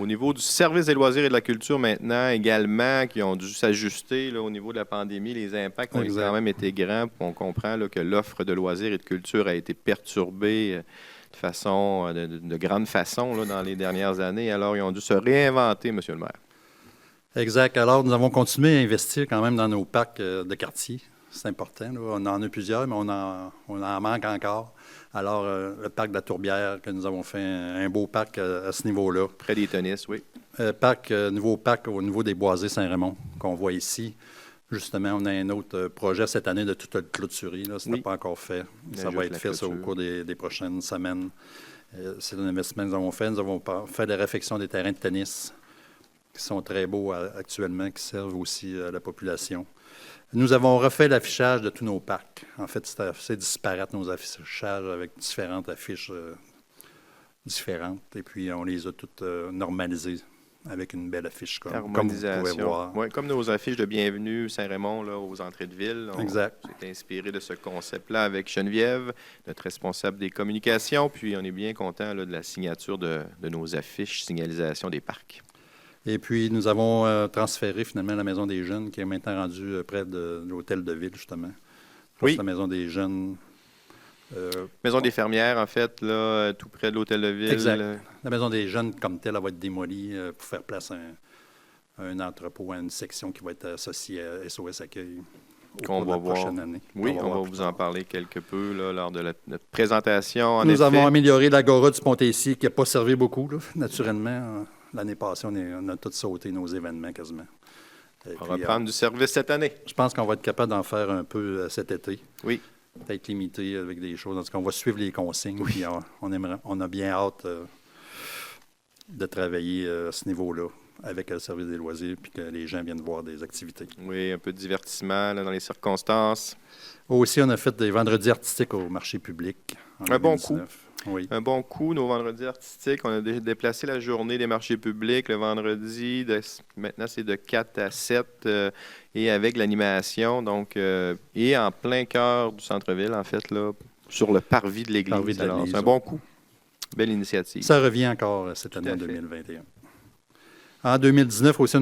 Au niveau du service des loisirs et de la culture maintenant également, qui ont dû s'ajuster là, au niveau de la pandémie, les impacts ont Exact. quand même été grands. Puis on comprend là, que l'offre de loisirs et de culture a été perturbée de grande façon là, dans les dernières années. Alors, ils ont dû se réinventer, Monsieur le maire. Exact. Alors, nous avons continué à investir quand même dans nos parcs de quartier. C'est important. Là. On en a plusieurs, mais on en manque encore. Alors, le parc de la Tourbière, que nous avons fait un beau parc à ce niveau-là. Près des tennis, oui. Nouveau parc au niveau des Boisés Saint-Raymond, qu'on voit ici. Justement, on a un autre projet cette année de tout le clôturer. Là, ce n'est pas encore fait. Ça va être fait au cours des prochaines semaines. C'est un investissement que nous avons fait. Nous avons fait la réfection des terrains de tennis, qui sont très beaux actuellement, qui servent aussi à la population. Nous avons refait l'affichage de tous nos parcs. En fait, c'est assez disparate, nos affichages, avec différentes affiches différentes. Et puis, on les a toutes normalisées avec une belle affiche, comme vous pouvez voir. Oui, comme nos affiches de bienvenue Saint-Raymond là, aux entrées de ville. Exact. On s'est inspiré de ce concept-là avec Geneviève, notre responsable des communications. Puis, on est bien content là, de la signature de nos affiches signalisation des parcs. Et puis, nous avons transféré finalement la Maison des Jeunes, qui est maintenant rendue près de l'hôtel de ville, justement. Oui. La Maison des Jeunes. Maison des fermières, en fait, là, tout près de l'hôtel de ville. Exact. La Maison des Jeunes, comme telle, elle va être démolie pour faire place à un entrepôt, à une section qui va être associée à SOS Accueil qu'on va voir. Année. Oui, on va vous en parler quelque peu là, lors de notre présentation. Nous avons amélioré l'agora du Pont-Tessier, qui n'a pas servi beaucoup, là, naturellement. L'année passée, on a tous sauté nos événements quasiment. On va reprendre du service cette année. Je pense qu'on va être capable d'en faire un peu cet été. Oui. Peut-être limité avec des choses. En tout cas, on va suivre les consignes. Oui. Puis on a bien hâte de travailler à ce niveau-là avec le service des loisirs puis que les gens viennent voir des activités. Oui, un peu de divertissement là, dans les circonstances. Aussi, on a fait des vendredis artistiques au marché public. Un bon coup. Oui. Un bon coup, nos vendredis artistiques. On a déplacé la journée des marchés publics le vendredi. Maintenant, c'est de 4 à 7 et avec l'animation. Donc, et en plein cœur du centre-ville, en fait, là, sur le parvis de l'église. C'est un bon coup. Belle initiative. Ça revient encore cette année, en 2021. En 2019 aussi,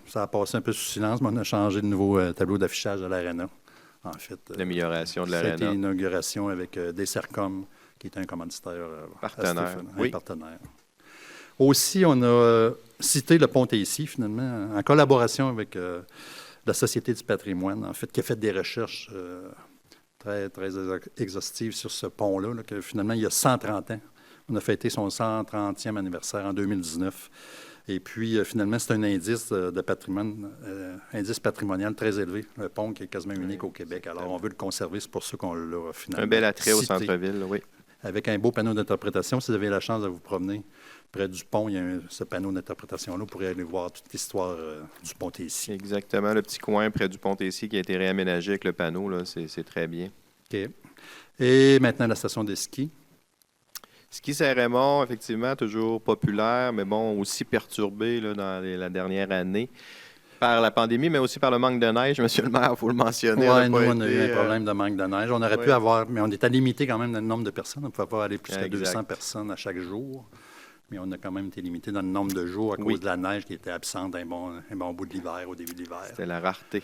ça a passé un peu sous silence, mais on a changé de nouveau tableau d'affichage de l'Arena. En fait, l'amélioration de l'Arena. C'était l'inauguration avec Dessercom, qui est un commanditaire partenaire. Un partenaire. Aussi, on a cité le Pont-Tessier, finalement, en collaboration avec la Société du patrimoine, en fait, qui a fait des recherches très, très exhaustives sur ce pont-là, là, que finalement, il y a 130 ans. On a fêté son 130e anniversaire en 2019. Et puis, finalement, c'est un indice de patrimoine, indice patrimonial très élevé. Un pont qui est quasiment unique au Québec. Alors, on veut le conserver. C'est pour ça qu'on l'a finalement un bel attrait cité, au centre-ville, oui. Avec un beau panneau d'interprétation. Si vous avez la chance de vous promener près du pont, il y a ce panneau d'interprétation-là. Vous pourrez aller voir toute l'histoire du Pont-Tessier. Exactement. Le petit coin près du Pont-Tessier qui a été réaménagé avec le panneau, là, c'est très bien. OK. Et maintenant, la station de ski. Ski Saint-Raymond, effectivement, toujours populaire, mais bon, aussi perturbé là, dans la dernière année par la pandémie, mais aussi par le manque de neige, monsieur le maire, il faut le mentionner. Oui, nous, on a eu un problème de manque de neige. On aurait pu avoir, mais on était limité quand même dans le nombre de personnes. On ne pouvait pas aller plus que 200 personnes à chaque jour. Mais on a quand même été limité dans le nombre de jours à cause de la neige qui était absente un bon bout de l'hiver, au début de l'hiver. C'était la rareté.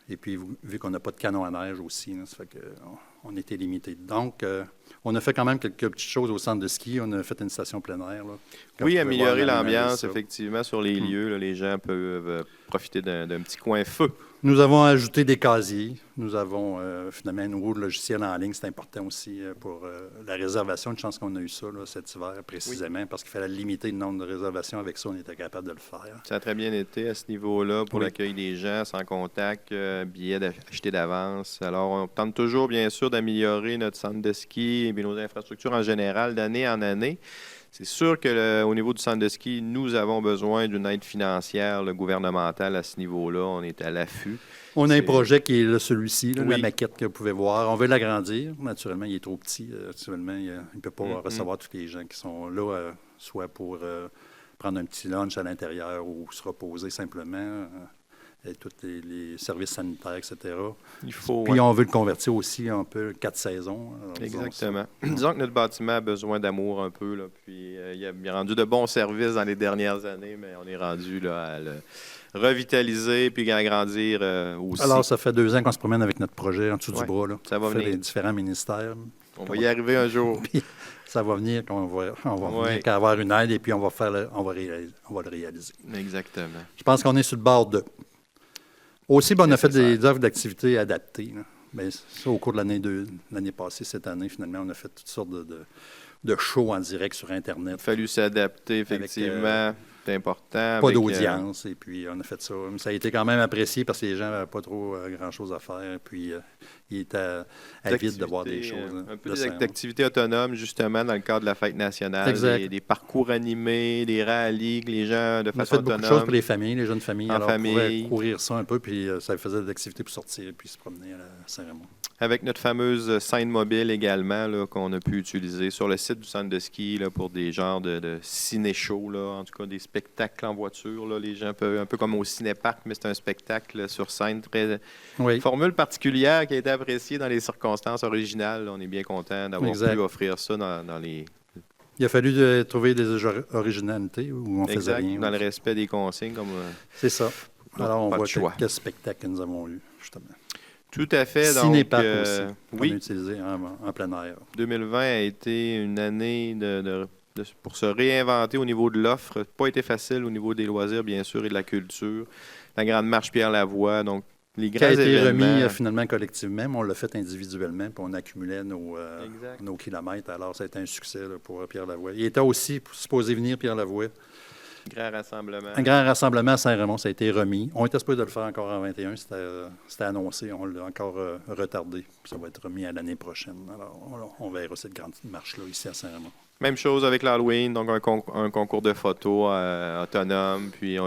Et puis, vu qu'on n'a pas de canon à neige aussi, là, ça fait qu'on était limité. Donc, on a fait quand même quelques petites choses au centre de ski. On a fait une station plein air. Là, oui, améliorer l'ambiance, effectivement, sur les lieux. Là, les gens peuvent profiter d'un petit coin feu. Nous avons ajouté des casiers. Nous avons finalement un nouveau logiciel en ligne. C'est important aussi pour la réservation. Une chance qu'on a eu ça là, cet hiver précisément, parce qu'il fallait limiter le nombre de réservations. Avec ça, on était capable de le faire. Ça a très bien été à ce niveau-là pour l'accueil des gens, sans contact, billets achetés d'avance. Alors, on tente toujours, bien sûr, d'améliorer notre centre de ski et nos infrastructures en général d'année en année. C'est sûr qu'au niveau du centre de ski, nous avons besoin d'une aide financière gouvernementale à ce niveau-là. On est à l'affût. On a un projet qui est là, celui-ci, là, la maquette que vous pouvez voir. On veut l'agrandir. Naturellement, il est trop petit. Actuellement, il ne peut pas recevoir tous les gens qui sont là, soit pour prendre un petit lunch à l'intérieur ou se reposer simplement. et tous les services sanitaires, etc. Puis on veut le convertir aussi un peu 4 saisons. Alors, exactement. Disons que notre bâtiment a besoin d'amour un peu, là, puis il a rendu de bons services dans les dernières années, mais on est rendu là, à le revitaliser puis agrandir aussi. Alors, ça fait 2 ans qu'on se promène avec notre projet en dessous du bras. Là. Ça va venir. Les différents ministères. On va y arriver un jour. Puis, ça va venir, on va venir qu'à avoir une aide et puis on va le réaliser. Exactement. Je pense qu'on est sur le bord de. Aussi, on a fait des offres d'activités adaptées. Bien, ça, au cours de l'année passée, cette année, finalement, on a fait toutes sortes de shows en direct sur Internet. Il a fallu s'adapter, effectivement. C'est important. Pas d'audience. Et puis, on a fait ça. Mais ça a été quand même apprécié parce que les gens n'avaient pas trop grand-chose à faire. Puis, ils étaient avides de voir des choses. Un peu d'activités autonomes, justement, dans le cadre de la fête nationale. Des parcours animés, des rallyes, que les gens, de façon autonome. On a fait beaucoup de choses pour les familles, les jeunes familles. Alors, on pouvait courir ça un peu, puis ça faisait des activités pour sortir, puis se promener à la Saint-Raymond. Avec notre fameuse scène mobile également, là, qu'on a pu utiliser sur le site du centre de ski là, pour des genres de ciné-shows, là, en tout cas des spectacles en voiture. Là, les gens peuvent, un peu comme au ciné-parc, mais c'est un spectacle là, sur scène. Formule particulière qui a été appréciée dans les circonstances originales. Là, on est bien content d'avoir pu offrir ça dans les... Il a fallu trouver des originalités où on faisait rien. Dans le respect des consignes. C'est ça. Alors, on voit quelques spectacles que nous avons eus, justement. Tout à fait. Cinéparc aussi, qu'on a utilisé en plein air. 2020 a été une année pour se réinventer au niveau de l'offre. Ça n'a pas été facile au niveau des loisirs, bien sûr, et de la culture. La Grande Marche Pierre-Lavoie, donc les grands événements. Qui a été remis finalement collectivement, mais on l'a fait individuellement, puis on accumulait nos kilomètres. Alors, ça a été un succès là, pour Pierre-Lavoie. Il était aussi supposé venir, Pierre-Lavoie. Un grand rassemblement à Saint-Raymond, ça a été remis. On était supposé de le faire encore en 21, c'était annoncé, on l'a encore retardé. Ça va être remis à l'année prochaine. Alors, on verra cette grande marche-là ici à Saint-Raymond. Même chose avec l'Halloween, donc un concours de photos autonome, puis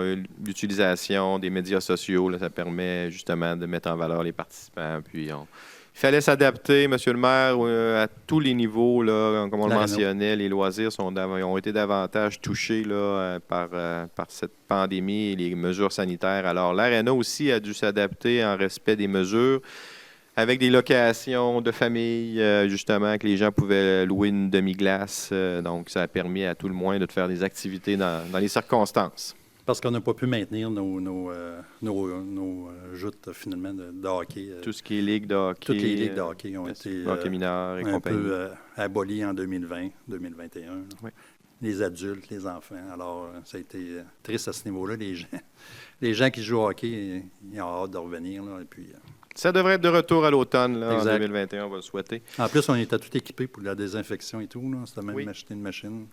l'utilisation des médias sociaux. Là, ça permet justement de mettre en valeur les participants. Puis il fallait s'adapter, Monsieur le maire, à tous les niveaux. Là, comme on le mentionnait, les loisirs ont été davantage touchés là, par cette pandémie et les mesures sanitaires. Alors, l'Arena aussi a dû s'adapter en respect des mesures, avec des locations de famille, justement, que les gens pouvaient louer une demi-glace. Donc, ça a permis à tout le moins de faire des activités dans les circonstances. Parce qu'on n'a pas pu maintenir nos joutes, finalement, de hockey. Tout ce qui est ligue de hockey. Toutes les ligues de hockey ont été hockey mineur et un peu abolies en 2020, 2021. Oui. Les adultes, les enfants. Alors, ça a été triste à ce niveau-là. Les gens qui jouent au hockey, ils ont hâte de revenir. Là, et puis, ça devrait être de retour à l'automne, là, en 2021, on va le souhaiter. En plus, on était tout équipés pour la désinfection et tout. C'était même acheté une machine.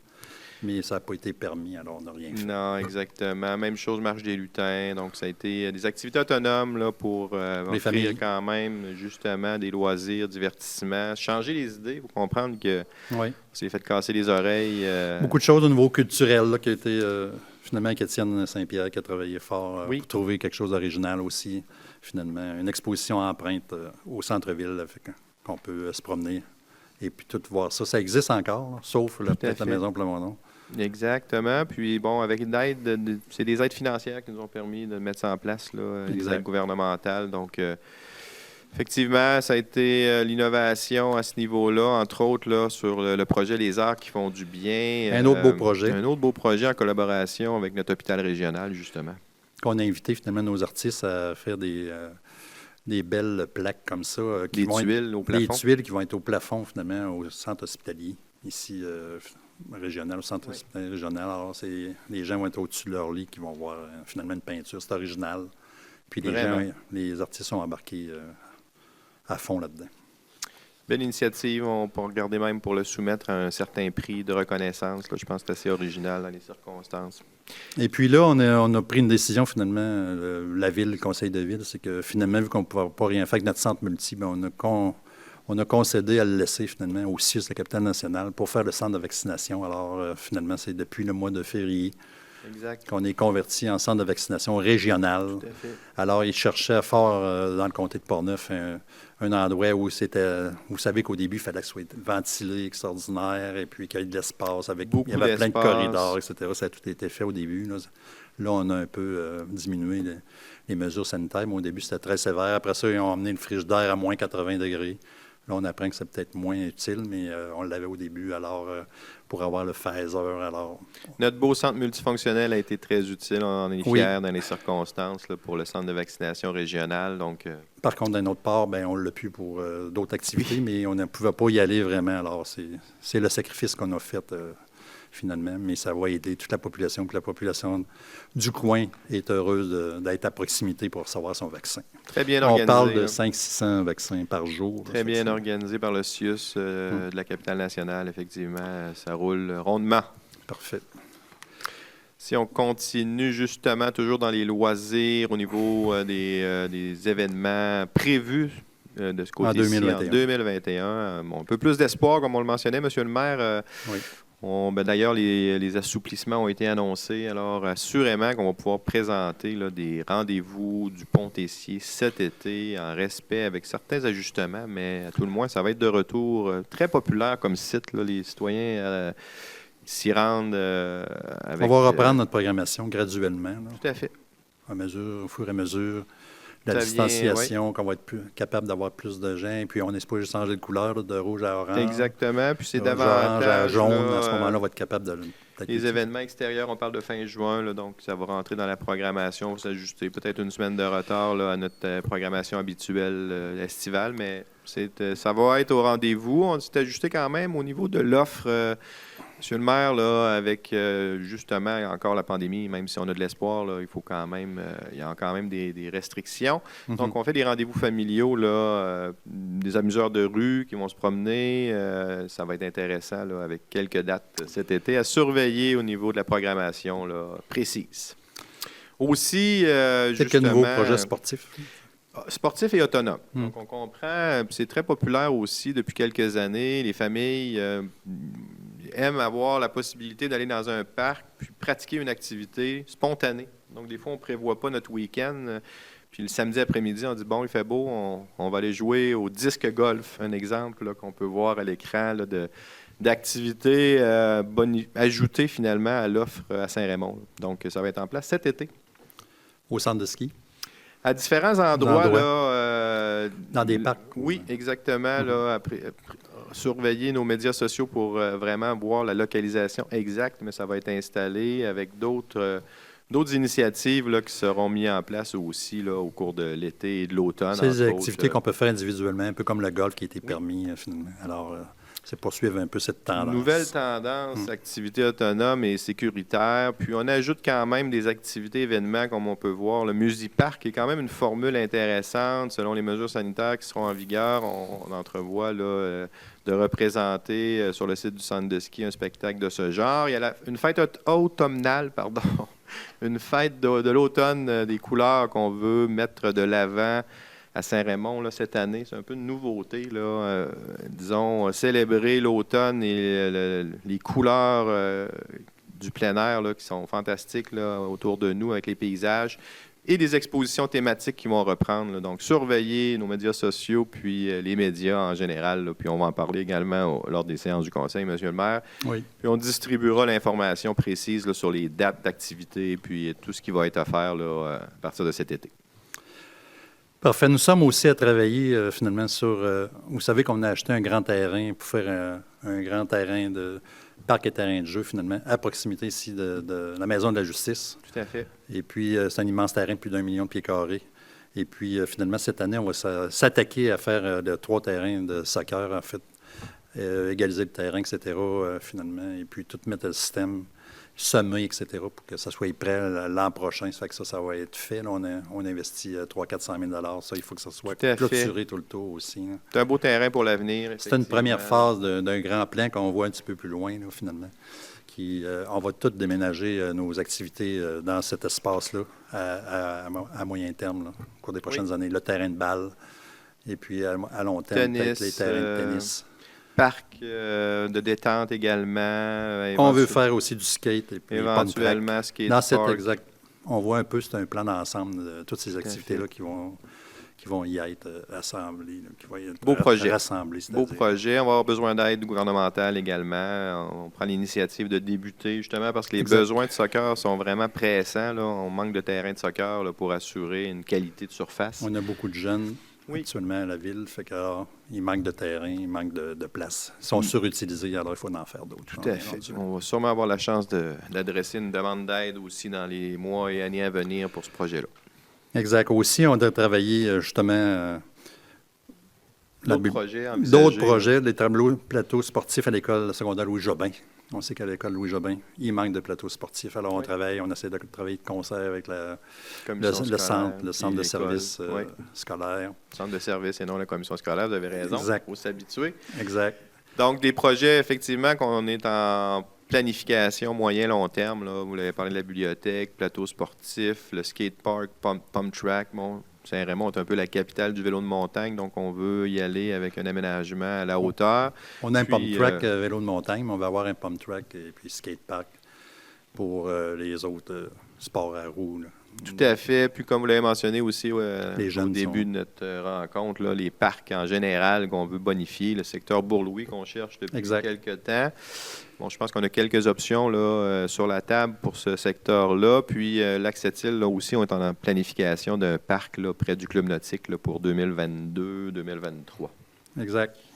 Mais ça n'a pas été permis, alors on n'a rien fait. Non, exactement. Même chose, marche des lutins. Donc, ça a été des activités autonomes là, pour offrir quand même, justement, des loisirs, divertissements. Changer les idées. Il faut comprendre que c'est fait casser les oreilles. Beaucoup de choses au niveau culturel là, qui a été, finalement, qu'Étienne Saint-Pierre qui a travaillé fort pour trouver quelque chose d'original aussi. Finalement, une exposition empreinte au centre-ville qu'on peut se promener et puis tout voir ça. Ça existe encore, là, sauf peut-être la Maison Plamondon. Exactement. Puis, bon, avec une aide, c'est des aides financières qui nous ont permis de mettre ça en place, là, les aides gouvernementales. Donc, effectivement, ça a été l'innovation à ce niveau-là, entre autres là, sur le projet Les Arts qui font du bien. Un autre beau projet. Un autre beau projet en collaboration avec notre hôpital régional, justement. Qu'on a invité finalement nos artistes à faire des belles plaques comme ça. Des tuiles au plafond. Des tuiles qui vont être au plafond, finalement, au centre hospitalier, ici, régional, au centre hospitalier régional. Alors, les gens vont être au-dessus de leur lit qui vont voir, finalement, une peinture. C'est original. Puis les artistes sont embarqués à fond là-dedans. Belle initiative. On peut regarder même pour le soumettre à un certain prix de reconnaissance. Là, je pense que c'est assez original dans les circonstances. Et puis là, on a pris une décision, finalement, la ville, le conseil de ville, c'est que finalement, vu qu'on ne pouvait pas rien faire avec notre centre multi, bien, on a concédé à le laisser, finalement, au CIUS, la capitale nationale, pour faire le centre de vaccination. Alors, finalement, c'est depuis le mois de février Exact. qu'on est converti en centre de vaccination régional. Tout à fait. Alors, ils cherchaient fort, dans le comté de Portneuf, un endroit où c'était... Vous savez qu'au début, il fallait que ce soit ventilé, extraordinaire, et puis qu'il y ait de l'espace. Il y avait plein de corridors, etc. Ça a tout été fait au début. Là on a un peu diminué les mesures sanitaires, mais au début, c'était très sévère. Après ça, ils ont emmené le frigidaire à moins 80 degrés. Là, on apprend que c'est peut-être moins utile, mais on l'avait au début, alors pour avoir le phaser. Alors... Notre beau centre multifonctionnel a été très utile. On est fiers dans les circonstances là, pour le centre de vaccination régional. Donc, Par contre, d'un autre part, on l'a pu pour d'autres activités, mais on ne pouvait pas y aller vraiment. Alors, c'est le sacrifice qu'on a fait finalement, mais ça va aider toute la population. Puis la population du coin est heureuse d'être à proximité pour recevoir son vaccin. Très bien organisé. On parle de 500-600 vaccins par jour. Très bien organisé par le CIUS de la capitale nationale, effectivement. Ça roule rondement. Parfait. Si on continue justement toujours dans les loisirs au niveau des événements prévus de ce côté-ci en 2021, un peu plus d'espoir, comme on le mentionnait, M. le maire. Oui. D'ailleurs, les assouplissements ont été annoncés. Alors, assurément qu'on va pouvoir présenter là, des rendez-vous du Pont-Tessier cet été en respect avec certains ajustements, mais à tout le moins, ça va être de retour très populaire comme site. Là, les citoyens s'y rendent avec... On va reprendre notre programmation graduellement. Là, tout à fait. Au fur et à mesure. La distanciation, qu'on va être capable d'avoir plus de gens. Et puis, on n'est pas juste changer de couleur, là, de rouge à orange. Exactement. Puis, c'est davantage... orange à jaune. À ce moment-là, on va être capable de... Les événements extérieurs, on parle de fin juin, là, donc ça va rentrer dans la programmation, va s'ajuster. Peut-être une semaine de retard là, à notre programmation habituelle estivale, mais ça va être au rendez-vous. On s'est ajusté quand même au niveau de l'offre. Monsieur le maire, là, avec justement encore la pandémie, même si on a de l'espoir, là, il faut quand même, il y a quand même des restrictions. Donc, on fait des rendez-vous familiaux, là, des amuseurs de rue qui vont se promener. Ça va être intéressant, là, avec quelques dates cet été à surveiller au niveau de la programmation là, précise. Aussi, quelques nouveaux projets sportifs. Sportif et autonome. Donc, on comprend, c'est très populaire aussi depuis quelques années. Les familles aiment avoir la possibilité d'aller dans un parc puis pratiquer une activité spontanée. Donc, des fois, on ne prévoit pas notre week-end. Puis le samedi après-midi, on dit, bon, il fait beau, on va aller jouer au disque golf. Un exemple là, qu'on peut voir à l'écran là, d'activités ajoutées finalement à l'offre à Saint-Raymond. Donc, ça va être en place cet été. Au centre de ski? À différents endroits. Là, dans des parcs? Oui, exactement. Là, surveiller nos médias sociaux pour vraiment voir la localisation exacte, mais ça va être installé avec d'autres initiatives là, qui seront mises en place aussi là, au cours de l'été et de l'automne. C'est des activités qu'on peut faire individuellement, un peu comme le golf qui a été permis finalement. Alors, c'est poursuivre un peu cette tendance. Nouvelle tendance, activité autonome et sécuritaire. Puis on ajoute quand même des activités événements, comme on peut voir. Le Musipark est quand même une formule intéressante selon les mesures sanitaires qui seront en vigueur. On entrevoit là, de représenter sur le site du centre de ski un spectacle de ce genre. Il y a une fête automnale, une fête de l'automne des couleurs qu'on veut mettre de l'avant à Saint-Raymond là, cette année. C'est un peu une nouveauté, là, disons, célébrer l'automne et les couleurs du plein air là, qui sont fantastiques là, autour de nous avec les paysages et des expositions thématiques qui vont reprendre. Là. Donc, surveiller nos médias sociaux puis les médias en général. Là, puis on va en parler également lors des séances du Conseil, M. le maire. Oui. Puis on distribuera l'information précise là, sur les dates d'activité puis tout ce qui va être offert là, à partir de cet été. Parfait. Nous sommes aussi à travailler finalement sur... vous savez qu'on a acheté un grand terrain pour faire un grand terrain de parc et terrain de jeu finalement à proximité ici de la Maison de la Justice. Tout à fait. Et puis, c'est un immense terrain de plus d'1 million de pieds carrés. Et puis, finalement, cette année, on va s'attaquer à faire 3 terrains de soccer, en fait, égaliser le terrain, etc., finalement, et puis tout mettre le système semer, etc., pour que ça soit prêt l'an prochain. Ça fait que ça va être fait. Là, on investit 300 000 $. Ça, il faut que ça soit clôturé tout le tour aussi. C'est un beau terrain pour l'avenir. C'est une première phase d'un grand plan qu'on voit un petit peu plus loin, là, finalement. On va tout déménager nos activités dans cet espace-là à moyen terme, là, au cours des prochaines années. Le terrain de balle, et puis à long terme, peut-être les terrains de tennis. parc de détente également. On veut faire aussi du skate et puis éventuellement skate dans park. On voit un peu, c'est un plan d'ensemble de toutes ces activités-là qui vont y être assemblées, qui vont y être rassemblées. Beau projet. On va avoir besoin d'aide gouvernementale également. On prend l'initiative de débuter, justement, parce que les besoins de soccer sont vraiment pressants. Là. On manque de terrain de soccer là, pour assurer une qualité de surface. On a beaucoup de jeunes actuellement à la ville, fait qu'il manque de terrain, il manque de place. Ils sont surutilisés, alors il faut en faire d'autres. Tout à fait. On va sûrement avoir la chance d'adresser une demande d'aide aussi dans les mois et années à venir pour ce projet-là. Exact. Aussi, on a travaillé justement d'autres projets, les plateaux sportifs à l'école secondaire Louis-Jobin. On sait qu'à l'école Louis-Jobin, il manque de plateaux sportifs. Alors, on essaie de travailler de concert avec le centre de service scolaire. Centre de service et non la commission scolaire, vous avez raison. Exact. Il faut s'habituer. Exact. Donc, des projets, effectivement, qu'on est en planification moyen-long terme. Là. Vous l'avez parlé de la bibliothèque, plateau sportif, le skatepark, pump track. Bon, Saint-Raymond est un peu la capitale du vélo de montagne, donc on veut y aller avec un aménagement à la hauteur. On a un pump track vélo de montagne, mais on va avoir un pump track et puis skatepark pour les autres sports à roues. Là. Tout à fait. Puis comme vous l'avez mentionné aussi au début de notre rencontre, là, les parcs en général qu'on veut bonifier, le secteur Bourg-Louis qu'on cherche depuis quelques temps. Bon, je pense qu'on a quelques options là, sur la table pour ce secteur-là. Puis Lac-Sept-Îles, là aussi, on est en planification d'un parc là, près du Club nautique là, pour 2022-2023. Exact.